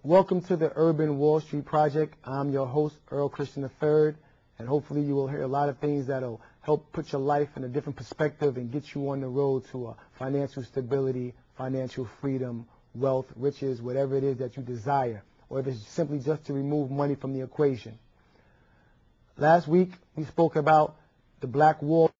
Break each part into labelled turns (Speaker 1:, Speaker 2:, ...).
Speaker 1: Welcome to the Urban Wall Street Project. I'm your host, Earl Christian III, and hopefully you will hear a lot of things that will help put your life in a different perspective and get you on the road to financial stability, financial freedom, wealth, riches, whatever it is that you desire, or if it's simply just to remove money from the equation. Last week, we spoke about the Black Wall.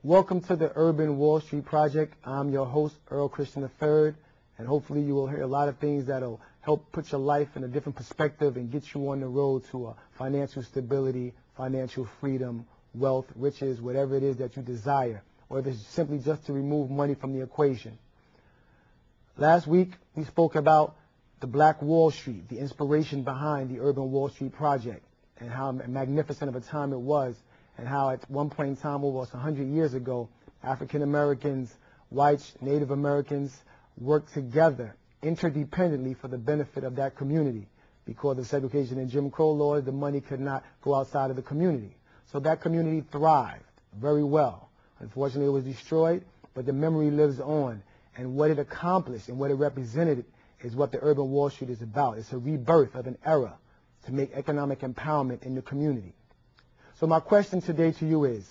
Speaker 1: Welcome to the Urban Wall Street Project. I'm your host, Earl Christian III, and hopefully you will hear a lot of things that will help put your life in a different perspective and get you on the road to financial stability, financial freedom, wealth, riches, whatever it is that you desire, or if it's simply just to remove money from the equation. Last week, we spoke about the Black Wall Street, the inspiration behind the Urban Wall Street Project, and how magnificent of a time it was, and how at one point in time, almost 100 years ago, African Americans, whites, Native Americans worked together interdependently for the benefit of that community. Because of segregation and Jim Crow laws, the money could not go outside of the community. So that community thrived very well. Unfortunately, it was destroyed, but the memory lives on. And what it accomplished and what it represented is what the Urban Wall Street is about. It's a rebirth of an era to make economic empowerment in the community. So my question today to you is,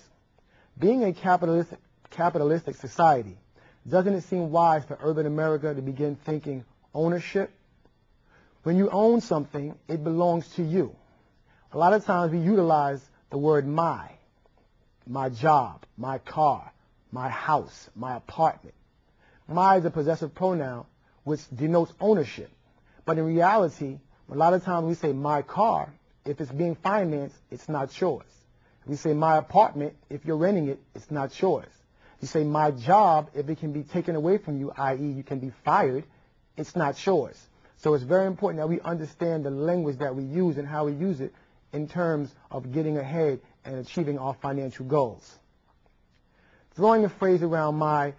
Speaker 1: being a capitalistic society, doesn't it seem wise for urban America to begin thinking ownership? When you own something, it belongs to you. A lot of times we utilize the word my job, my car, my house, my apartment. My is a possessive pronoun which denotes ownership. But in reality, a lot of times we say my car, if it's being financed, it's not yours. We say my apartment, if you're renting it, it's not yours. You say my job, if it can be taken away from you, i.e. you can be fired, it's not yours. So it's very important that we understand the language that we use and how we use it in terms of getting ahead and achieving our financial goals. Throwing a phrase around my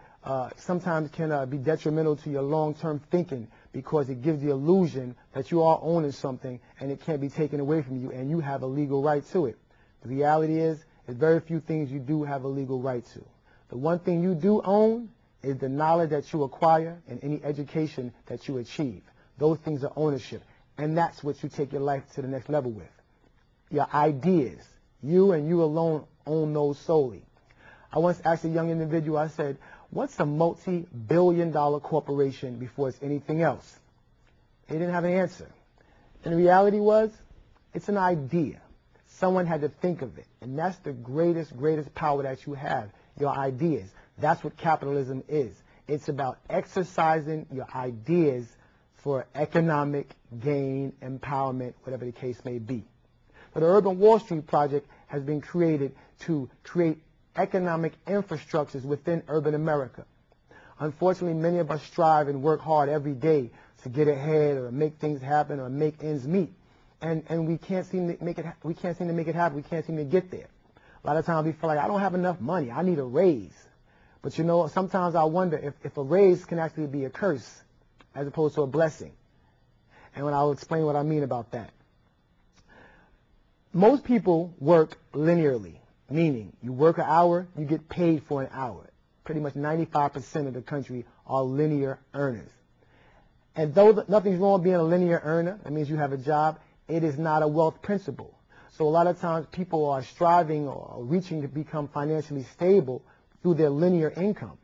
Speaker 1: sometimes can be detrimental to your long-term thinking because it gives the illusion that you are owning something and it can't be taken away from you and you have a legal right to it. The reality is, there's very few things you do have a legal right to. The one thing you do own is the knowledge that you acquire and any education that you achieve. Those things are ownership, and that's what you take your life to the next level with. Your ideas, you and you alone own those solely. I once asked a young individual, I said, what's a multi-billion-dollar corporation before it's anything else? They didn't have an answer. And the reality was, it's an idea. Someone had to think of it, and that's the greatest power that you have, your ideas. That's what capitalism is. It's about exercising your ideas for economic gain, empowerment, whatever the case may be. So the Urban Wall Street Project has been created to create economic infrastructures within urban America. Unfortunately, many of us strive and work hard every day to get ahead or make things happen or make ends meet. And we can't seem to make it. We can't seem to make it happen. We can't seem to get there. A lot of times we feel like I don't have enough money. I need a raise. But you know, sometimes I wonder if a raise can actually be a curse as opposed to a blessing. And I'll explain what I mean about that. Most people work linearly, meaning you work an hour, you get paid for an hour. Pretty much 95% of the country are linear earners. And though nothing's wrong with being a linear earner, that means you have a job. It is not a wealth principle. So a lot of times people are striving or reaching to become financially stable through their linear income.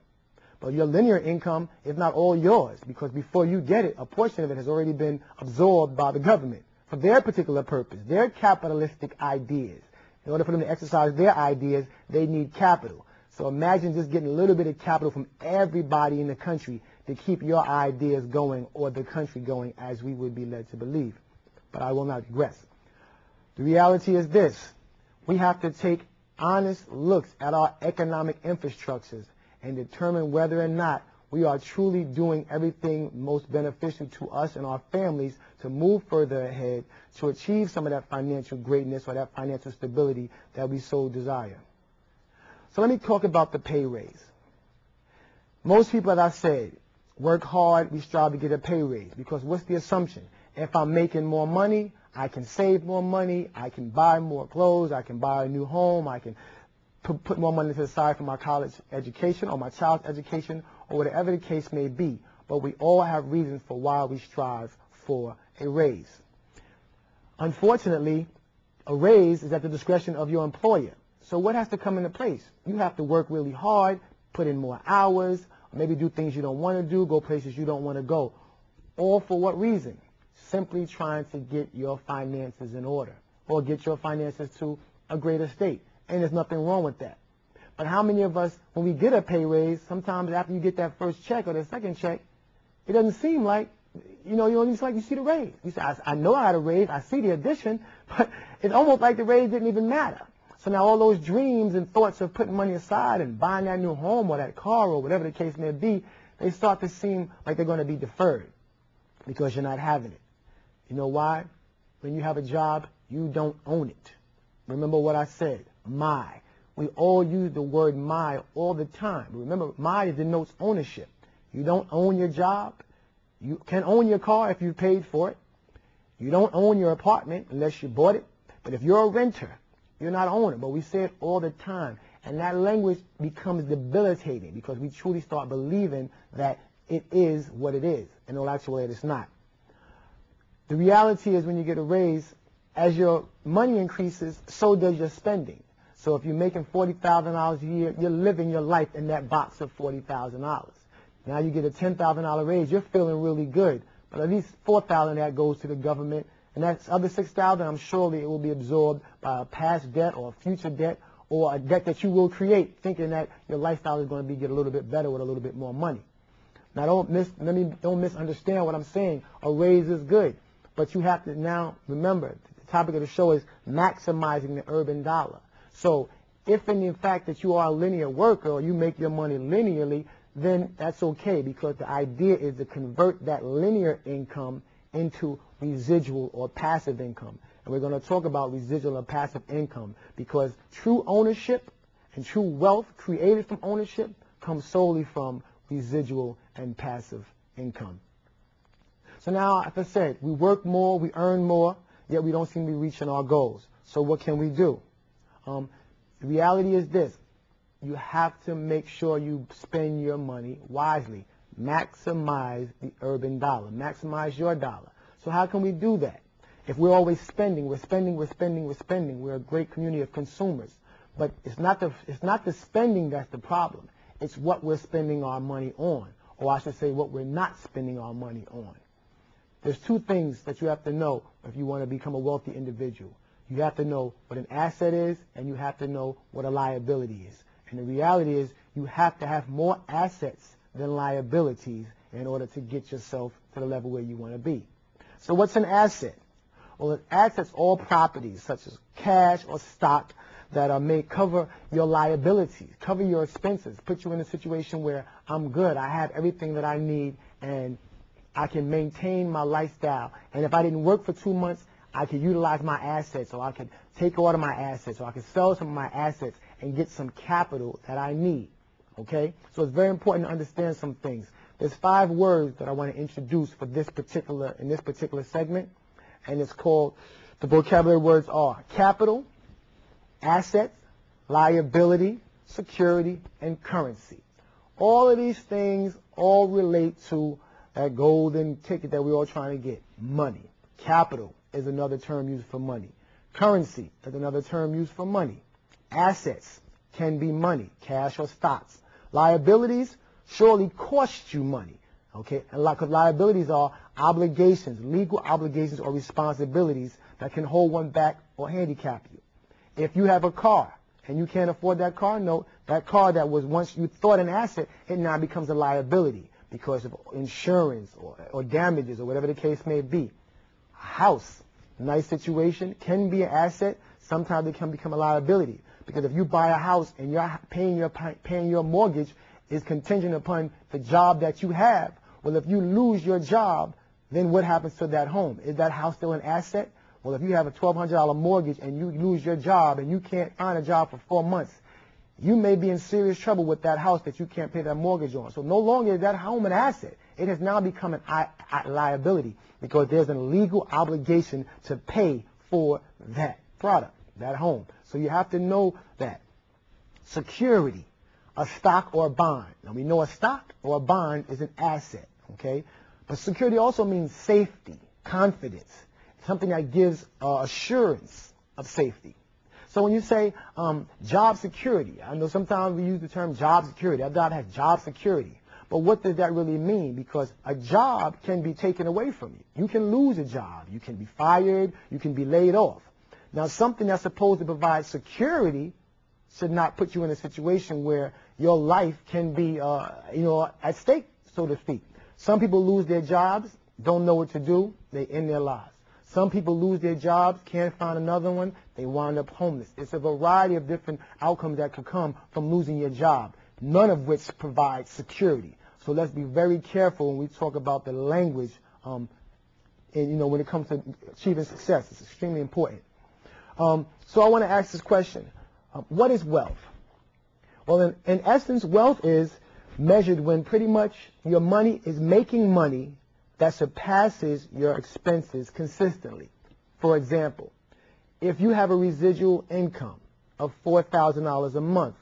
Speaker 1: But your linear income is not all yours because before you get it, a portion of it has already been absorbed by the government for their particular purpose, their capitalistic ideas. In order for them to exercise their ideas, they need capital. So imagine just getting a little bit of capital from everybody in the country to keep your ideas going or the country going as we would be led to believe. But I will not digress. The reality is this. We have to take honest looks at our economic infrastructures and determine whether or not we are truly doing everything most beneficial to us and our families to move further ahead, to achieve some of that financial greatness or that financial stability that we so desire. So let me talk about the pay raise. Most people, as I said, work hard, we strive to get a pay raise, because what's the assumption? If I'm making more money, I can save more money, I can buy more clothes, I can buy a new home, I can put more money to the side for my college education or my child's education or whatever the case may be. But we all have reasons for why we strive for a raise. Unfortunately, a raise is at the discretion of your employer. So what has to come into place? You have to work really hard, put in more hours, maybe do things you don't want to do, go places you don't want to go. All for what reason? Simply trying to get your finances in order or get your finances to a greater state. And there's nothing wrong with that. But how many of us, when we get a pay raise, sometimes after you get that first check or the second check, it doesn't seem like, you don't even feel like you see the raise. You say, I know I had a raise, I see the addition, but it's almost like the raise didn't even matter. So now all those dreams and thoughts of putting money aside and buying that new home or that car or whatever the case may be, they start to seem like they're going to be deferred because you're not having it. You know why? When you have a job, you don't own it. Remember what I said, my. We all use the word my all the time. Remember, my denotes ownership. You don't own your job. You can own your car if you paid for it. You don't own your apartment unless you bought it. But if you're a renter, you're not owner. But we say it all the time. And that language becomes debilitating because we truly start believing that it is what it is. In all actuality, it's not. The reality is when you get a raise, as your money increases, so does your spending. So if you're making $40,000 a year, you're living your life in that box of $40,000. Now you get a $10,000 raise, you're feeling really good. But at least $4,000 of that goes to the government. And that other $6,000, I'm sure it will be absorbed by a past debt or a future debt or a debt that you will create, thinking that your lifestyle is going to get a little bit better with a little bit more money. Now don't misunderstand what I'm saying. A raise is good. But you have to now remember, the topic of the show is maximizing the urban dollar. So if in the fact that you are a linear worker or you make your money linearly, then that's okay, because the idea is to convert that linear income into residual or passive income. And we're going to talk about residual or passive income because true ownership and true wealth created from ownership comes solely from residual and passive income. So now, as I said, we work more, we earn more, yet we don't seem to be reaching our goals. So what can we do? The reality is this. You have to make sure you spend your money wisely. Maximize the urban dollar. Maximize your dollar. So how can we do that? If we're always spending, we're a great community of consumers. But it's not the spending that's the problem. It's what we're spending our money on. Or I should say what we're not spending our money on. There's two things that you have to know if you want to become a wealthy individual. You have to know what an asset is, and you have to know what a liability is. And the reality is you have to have more assets than liabilities in order to get yourself to the level where you want to be. So what's an asset? Well, an asset's all properties such as cash or stock that may cover your liabilities, cover your expenses, put you in a situation where I'm good, I have everything that I need, and I can maintain my lifestyle. And if I didn't work for 2 months, I could utilize my assets, or I could take all of my assets, or I could sell some of my assets and get some capital that I need. Okay? So it's very important to understand some things. There's 5 words that I want to introduce for in this particular segment, and it's called, the vocabulary words are capital, assets, liability, security, and currency. All of these things all relate to that golden ticket that we're all trying to get, money. Capital is another term used for money. Currency is another term used for money. Assets can be money, cash or stocks. Liabilities surely cost you money, okay? Because liabilities are obligations, legal obligations or responsibilities that can hold one back or handicap you. If you have a car and you can't afford that car note, that car that was once you thought an asset, it now becomes a liability because of insurance or damages or whatever the case may be. A house, nice situation, can be an asset. Sometimes it can become a liability because if you buy a house and you're paying your mortgage is contingent upon the job that you have. Well, if you lose your job, then what happens to that home? Is that house still an asset? Well, if you have a $1,200 mortgage and you lose your job and you can't find a job for 4 months, you may be in serious trouble with that house that you can't pay that mortgage on. So no longer is that home an asset. It has now become an liability because there's a legal obligation to pay for that product, that home. So you have to know that. Security, a stock or a bond. Now we know a stock or a bond is an asset, okay? But security also means safety, confidence, something that gives assurance of safety. So when you say job security, I know sometimes we use the term job security. That job has job security. But what does that really mean? Because a job can be taken away from you. You can lose a job. You can be fired. You can be laid off. Now, something that's supposed to provide security should not put you in a situation where your life can be, at stake, so to speak. Some people lose their jobs, don't know what to do, they end their lives. Some people lose their jobs, can't find another one, they wind up homeless. It's a variety of different outcomes that could come from losing your job, none of which provide security. So let's be very careful when we talk about the language, when it comes to achieving success. It's extremely important. So I want to ask this question. What is wealth? Well, in essence, wealth is measured when pretty much your money is making money that surpasses your expenses consistently. For example, if you have a residual income of $4,000 a month,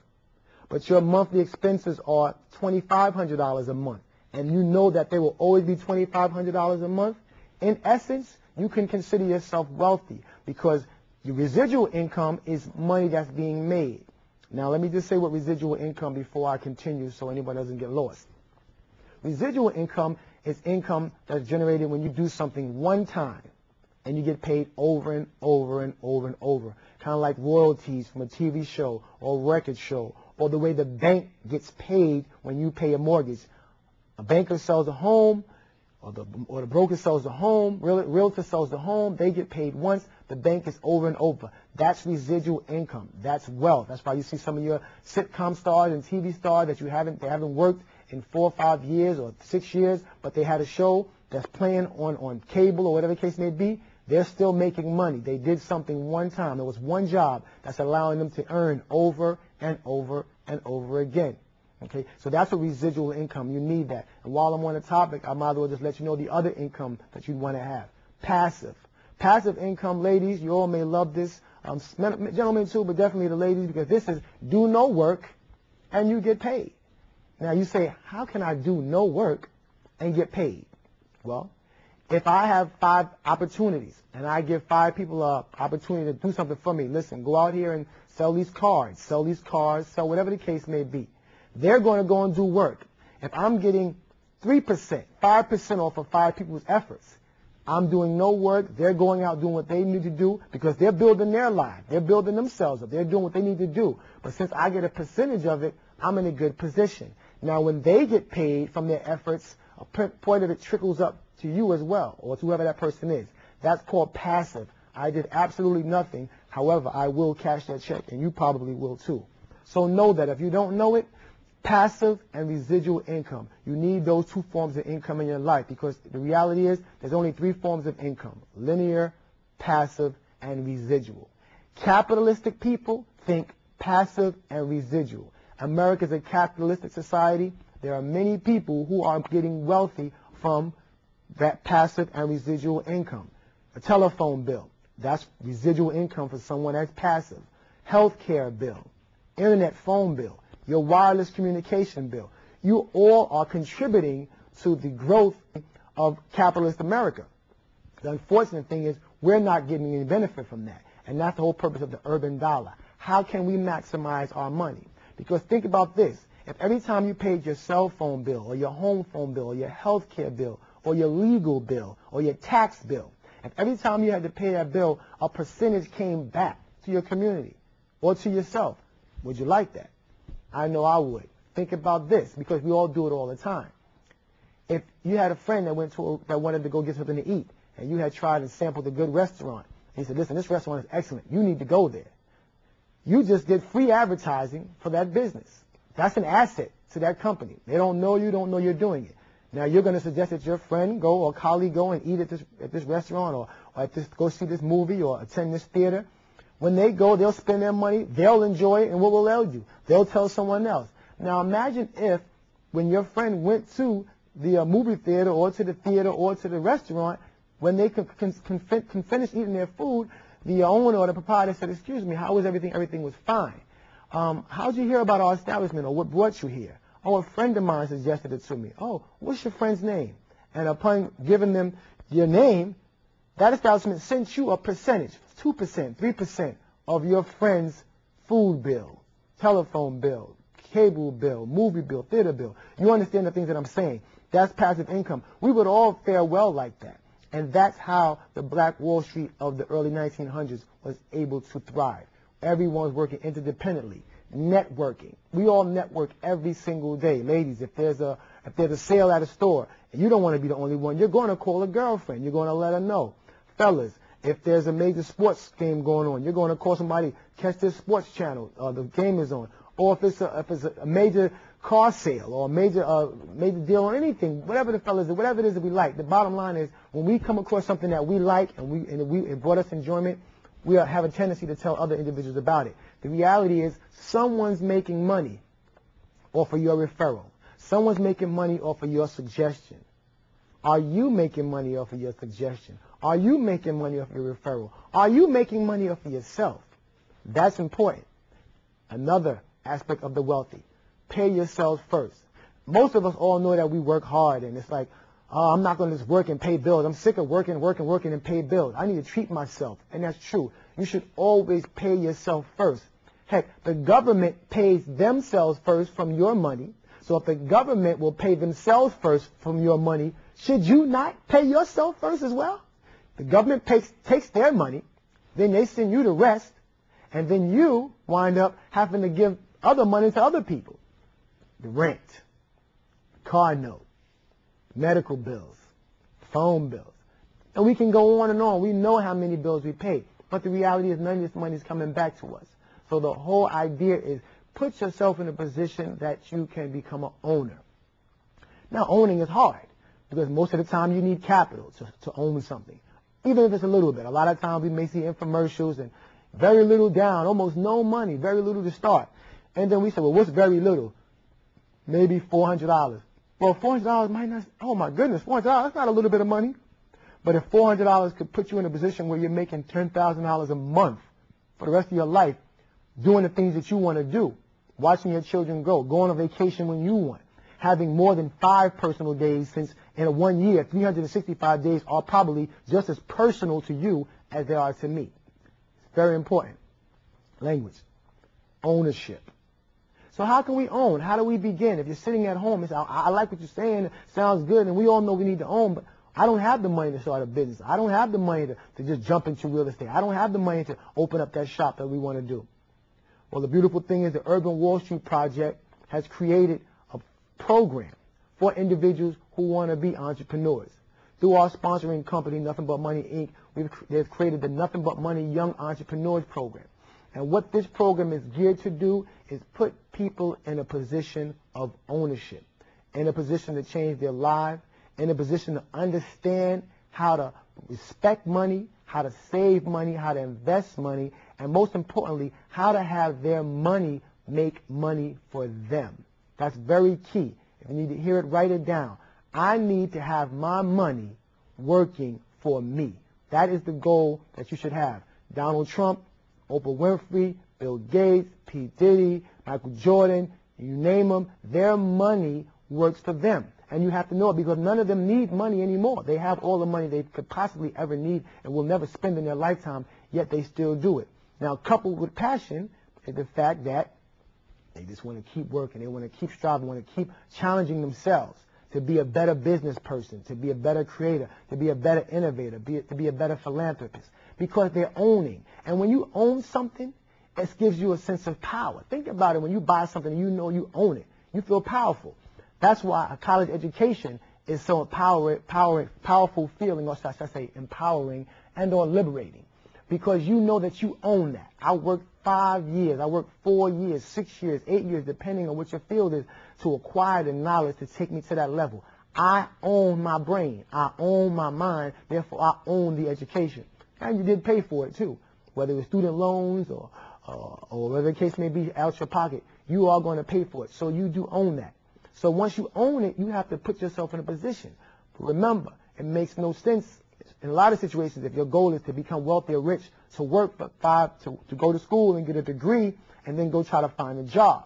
Speaker 1: but your monthly expenses are $2,500 a month, and you know that they will always be $2,500 a month, in essence, you can consider yourself wealthy because your residual income is money that's being made. Now, let me just say what residual income before I continue so anyone doesn't get lost. Residual income is income that's generated when you do something one time and you get paid over and over and over and over. Kind of like royalties from a TV show or record show, or the way the bank gets paid when you pay a mortgage. A banker sells a home, or the broker sells the home, realtor sells the home, they get paid once, the bank is over and over. That's residual income. That's wealth. That's why you see some of your sitcom stars and TV stars that they haven't worked in 4 or 5 years or 6 years, but they had a show that's playing on cable or whatever the case may be. They're still making money. They did something one time. There was one job that's allowing them to earn over and over and over again. Okay, so that's a residual income. You need that. And while I'm on the topic, I might as well just let you know the other income that you'd want to have. Passive. Passive income, ladies, you all may love this. Gentlemen too, but definitely the ladies, because this is do no work and you get paid. Now you say, how can I do no work and get paid? Well, if I have 5 opportunities and I give 5 people an opportunity to do something for me, listen, go out here and sell these cars, sell whatever the case may be. They're going to go and do work. If I'm getting 3%, 5% off of 5 people's efforts, I'm doing no work. They're going out doing what they need to do because they're building their life. They're building themselves up. They're doing what they need to do. But since I get a percentage of it, I'm in a good position. Now, when they get paid from their efforts, a point of it trickles up to you as well, or to whoever that person is. That's called passive. I did absolutely nothing. However, I will cash that check, and you probably will too. So know that if you don't know it, passive and residual income. You need those 2 forms of income in your life because the reality is there's only 3 forms of income: linear, passive, and residual. Capitalistic people think passive and residual. America's a capitalistic society. There are many people who are getting wealthy from that passive and residual income. A telephone bill, that's residual income for someone that's passive. Healthcare bill, internet phone bill, your wireless communication bill. You all are contributing to the growth of capitalist America. The unfortunate thing is we're not getting any benefit from that. And that's the whole purpose of the urban dollar. How can we maximize our money? Because think about this. If every time you paid your cell phone bill or your home phone bill or your health care bill or your legal bill or your tax bill, if every time you had to pay that bill, a percentage came back to your community or to yourself, would you like that? I know I would. Think about this, because we all do it all the time. If you had a friend that wanted to go get something to eat, and you had tried and sampled a good restaurant, and he said, listen, this restaurant is excellent. You need to go there. You just did free advertising for that business. That's an asset to that company. They don't know you, don't know you're doing it. Now, you're going to suggest that your friend go or colleague go and eat at this restaurant or go see this movie or attend this theater. When they go, they'll spend their money, they'll enjoy it, and what will they do? They'll tell someone else. Now, imagine if when your friend went to the movie theater or to the theater or to the restaurant, when they can finish eating their food, the owner or the proprietor said, excuse me, how was everything? Everything was fine. How'd you hear about our establishment, or what brought you here? Oh, a friend of mine suggested it to me. Oh, what's your friend's name? And upon giving them your name, that establishment sent you a percentage, 2%, 3% of your friend's food bill, telephone bill, cable bill, movie bill, theater bill. You understand the things that I'm saying. That's passive income. We would all fare well like that. And that's how the Black Wall Street of the early 1900s was able to thrive. Everyone's working interdependently, networking. We all network every single day. Ladies, if there's a sale at a store and you don't want to be the only one, you're going to call a girlfriend. You're going to let her know. Fellas, if there's a major sports game going on, you're going to call somebody, catch this sports channel, the game is on. Or if it's a major car sale or a major deal on anything, whatever the fellas, whatever it is that we like. The bottom line is when we come across something that we like and it brought us enjoyment, we have a tendency to tell other individuals about it. The reality is someone's making money off of your referral. Someone's making money off of your suggestion. Are you making money off of your suggestion? Are you making money off of your referral? Are you making money off of yourself? That's important. Another aspect of the wealthy. Pay yourselves first. Most of us all know that we work hard, and it's like, oh, I'm not going to just work and pay bills. I'm sick of working and pay bills. I need to treat myself, and that's true. You should always pay yourself first. Heck, the government pays themselves first from your money. So if the government will pay themselves first from your money, should you not pay yourself first as well? The government takes their money, then they send you the rest, and then you wind up having to give other money to other people. The rent, car note, medical bills, phone bills. And we can go on and on. We know how many bills we pay. But the reality is none of this money is coming back to us. So the whole idea is put yourself in a position that you can become an owner. Now, owning is hard because most of the time you need capital to own something, even if it's a little bit. A lot of times we may see infomercials and very little down, almost no money, very little to start. And then we say, well, what's very little? Maybe $400. Well, $400 might not, oh my goodness, $400, that's not a little bit of money. But if $400 could put you in a position where you're making $10,000 a month for the rest of your life, doing the things that you want to do, watching your children grow, going on vacation when you want, having more than 5 personal days, since in a 1 year, 365 days are probably just as personal to you as they are to me. It's very important. Language. Ownership. So how can we own? How do we begin? If you're sitting at home, it's, I like what you're saying, it sounds good, and we all know we need to own, but I don't have the money to start a business. I don't have the money to just jump into real estate. I don't have the money to open up that shop that we want to do. Well, the beautiful thing is the Urban Wall Street Project has created a program for individuals who want to be entrepreneurs. Through our sponsoring company, Nothing But Money, Inc., they've created the Nothing But Money Young Entrepreneurs Program. And what this program is geared to do is put people in a position of ownership, in a position to change their lives, in a position to understand how to respect money, how to save money, how to invest money, and most importantly, how to have their money make money for them. That's very key. If you need to hear it, write it down. I need to have my money working for me. That is the goal that you should have. Donald Trump, Oprah Winfrey, Bill Gates, P. Diddy, Michael Jordan, you name them, their money works for them. And you have to know it because none of them need money anymore. They have all the money they could possibly ever need and will never spend in their lifetime, yet they still do it. Now, coupled with passion is the fact that they just want to keep working. They want to keep striving, want to keep challenging themselves to be a better business person, to be a better creator, to be a better innovator, to be a better philanthropist, because they're owning. And when you own something, it gives you a sense of power. Think about it. When you buy something, you know you own it. You feel powerful. That's why a college education is so powerful feeling, or should I say empowering and or liberating, because you know that you own that. I worked 5 years. I worked 4 years, 6 years, 8 years, depending on what your field is, to acquire the knowledge to take me to that level. I own my brain. I own my mind. Therefore, I own the education. And you did pay for it, too. Whether it was student loans or whatever the case may be out your pocket, you are going to pay for it. So you do own that. So once you own it, you have to put yourself in a position. Remember, it makes no sense in a lot of situations if your goal is to become wealthy or rich, to work for to go to school and get a degree and then go try to find a job.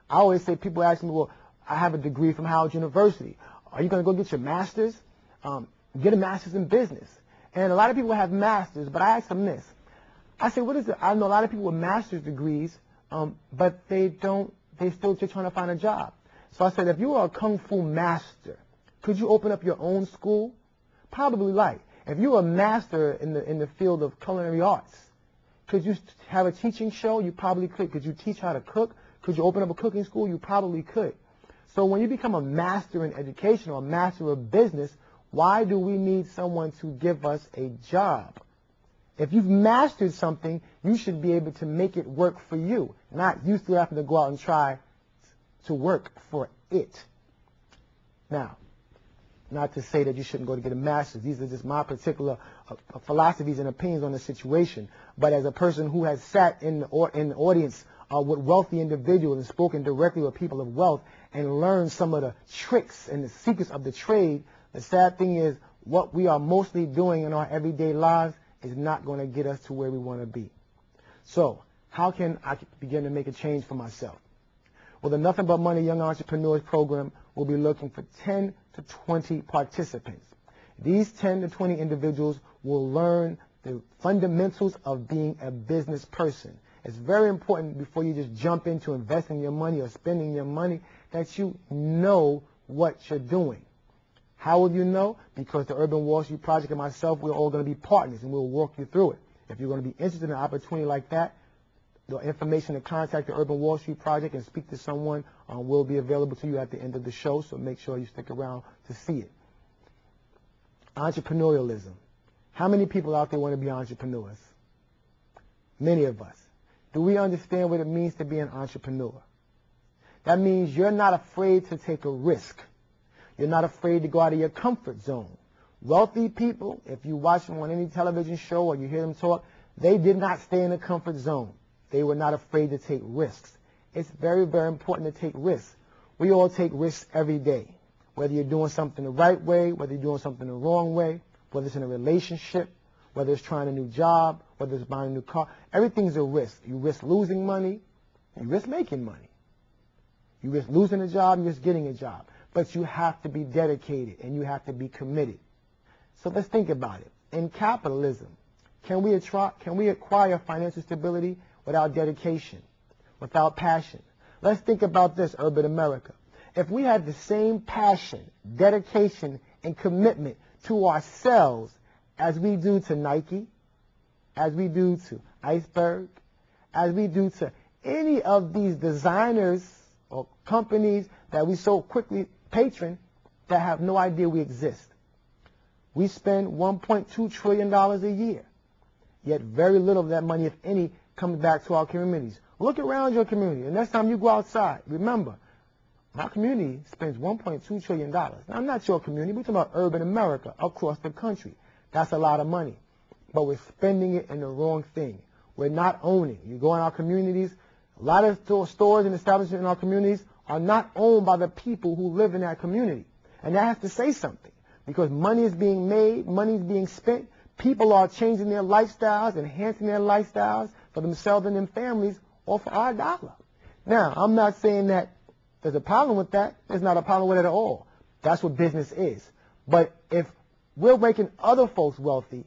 Speaker 1: I always say, people ask me, well, I have a degree from Howard University. Are you going to go get your master's? Get a master's in business. And a lot of people have masters, but I ask them this. I say, what is it? I know a lot of people with master's degrees, but they're still just trying to find a job. So I said, if you are a Kung Fu master, could you open up your own school? Probably like. If you're a master in the field of culinary arts, could you have a teaching show? You probably could. Could you teach how to cook? Could you open up a cooking school? You probably could. So when you become a master in education or a master of business, why do we need someone to give us a job? If you've mastered something, you should be able to make it work for you, not you still having to go out and try to work for it. Now, not to say that you shouldn't go to get a master's. These are just my particular philosophies and opinions on the situation. But as a person who has sat in the audience with wealthy individuals and spoken directly with people of wealth and learned some of the tricks and the secrets of the trade, the sad thing is what we are mostly doing in our everyday lives is not going to get us to where we want to be. So how can I begin to make a change for myself? Well, the Nothing But Money Young Entrepreneurs Program will be looking for 10 to 20 participants. These 10 to 20 individuals will learn the fundamentals of being a business person. It's very important before you just jump into investing your money or spending your money that you know what you're doing. How will you know? Because the Urban Wall Street Project and myself, we're all going to be partners and we'll walk you through it. If you're going to be interested in an opportunity like that, the information to contact the Urban Wall Street Project and speak to someone will be available to you at the end of the show, so make sure you stick around to see it. Entrepreneurialism. How many people out there want to be entrepreneurs? Many of us. Do we understand what it means to be an entrepreneur? That means you're not afraid to take a risk. You're not afraid to go out of your comfort zone. Wealthy people, if you watch them on any television show or you hear them talk, they did not stay in the comfort zone. They were not afraid to take risks. It's very, very important to take risks. We all take risks every day, whether you're doing something the right way, whether you're doing something the wrong way, whether it's in a relationship, whether it's trying a new job, whether it's buying a new car. Everything's a risk. You risk losing money, you risk making money. You risk losing a job, you risk getting a job. But you have to be dedicated and you have to be committed. So let's think about it. In capitalism, can we acquire financial stability without dedication, without passion? Let's think about this, urban America. If we had the same passion, dedication, and commitment to ourselves as we do to Nike, as we do to Iceberg, as we do to any of these designers or companies that we so quickly patron that have no idea we exist. We spend $1.2 trillion a year, yet very little of that money, if any, comes back to our communities. Look around your community, and next time you go outside, remember, my community spends $1.2 trillion. Now, I'm not your community. We're talking about urban America across the country. That's a lot of money, but we're spending it in the wrong thing. We're not owning. You go in our communities, a lot of stores and establishments in our communities are not owned by the people who live in that community. And that has to say something, because money is being made, money is being spent, people are changing their lifestyles, enhancing their lifestyles for themselves and their families, all for our dollar. Now, I'm not saying that there's a problem with that. There's not a problem with it at all. That's what business is. But if we're making other folks wealthy,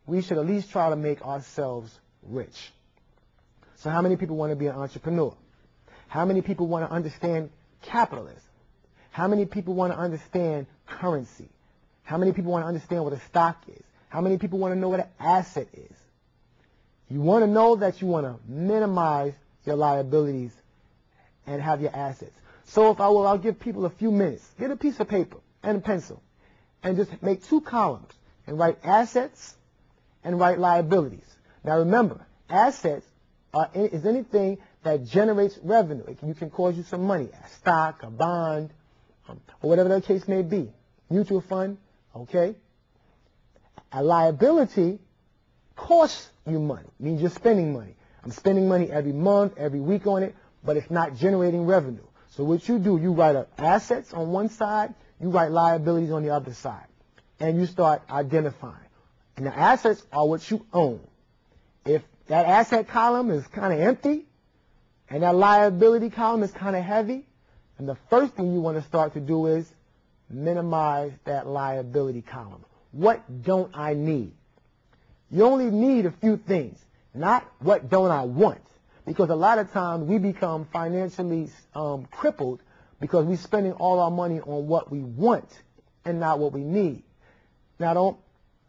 Speaker 1: we should at least try to make ourselves rich. So how many people want to be an entrepreneur? How many people want to understand capitalism? How many people want to understand currency? How many people want to understand what a stock is? How many people want to know what an asset is? You want to know that you want to minimize your liabilities and have your assets. So if I'll give people a few minutes. Get a piece of paper and a pencil and just make 2 columns and write assets and write liabilities. Now remember, assets is anything that generates revenue. You can cause you some money, a stock, a bond, or whatever the case may be. Mutual fund, okay? A liability costs you money, means you're spending money. I'm spending money every month, every week on it, but it's not generating revenue. So what you do, you write up assets on one side, you write liabilities on the other side, and you start identifying. And the assets are what you own. If that asset column is kind of empty and that liability column is kind of heavy, and the first thing you want to start to do is minimize that liability column. What don't I need? You only need a few things, not what don't I want. Because a lot of times we become financially crippled because we're spending all our money on what we want and not what we need. Now, don't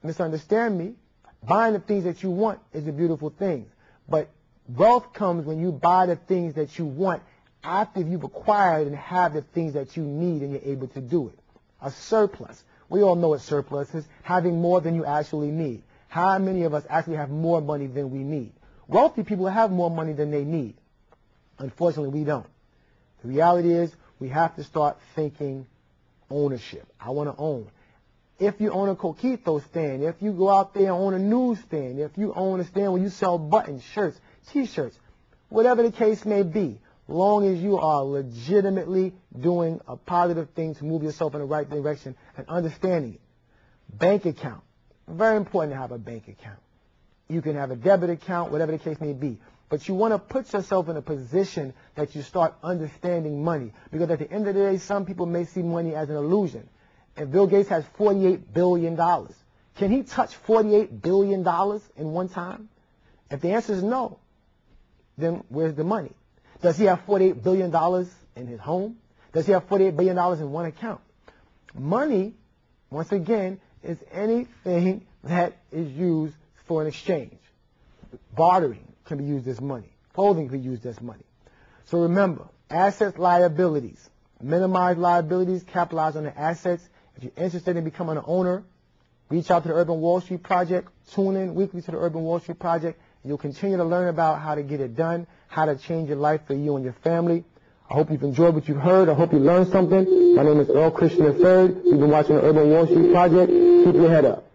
Speaker 1: misunderstand me. Buying the things that you want is a beautiful thing. But wealth comes when you buy the things that you want after you've acquired and have the things that you need and you're able to do it. A surplus. We all know what surplus is. Having more than you actually need. How many of us actually have more money than we need? Wealthy people have more money than they need. Unfortunately, we don't. The reality is we have to start thinking ownership. I want to own. If you own a coquito stand, if you go out there and own a newsstand, if you own a stand where you sell buttons, shirts, T-shirts, whatever the case may be, long as you are legitimately doing a positive thing to move yourself in the right direction and understanding it. Bank account. Very important to have a bank account. You can have a debit account, whatever the case may be. But you want to put yourself in a position that you start understanding money. Because at the end of the day, some people may see money as an illusion. If Bill Gates has $48 billion, can he touch $48 billion in one time? If the answer is no, then where's the money? Does he have $48 billion in his home? Does he have $48 billion in one account? Money, once again, is anything that is used for an exchange. Bartering can be used as money. Clothing can be used as money. So remember, assets, liabilities. Minimize liabilities, capitalize on the assets. If you're interested in becoming an owner, reach out to the Urban Wall Street Project. Tune in weekly to the Urban Wall Street Project. You'll continue to learn about how to get it done, how to change your life for you and your family. I hope you've enjoyed what you've heard. I hope you learned something. My name is Earl Christian III. You've been watching the Urban Wall Street Project. Keep your head up.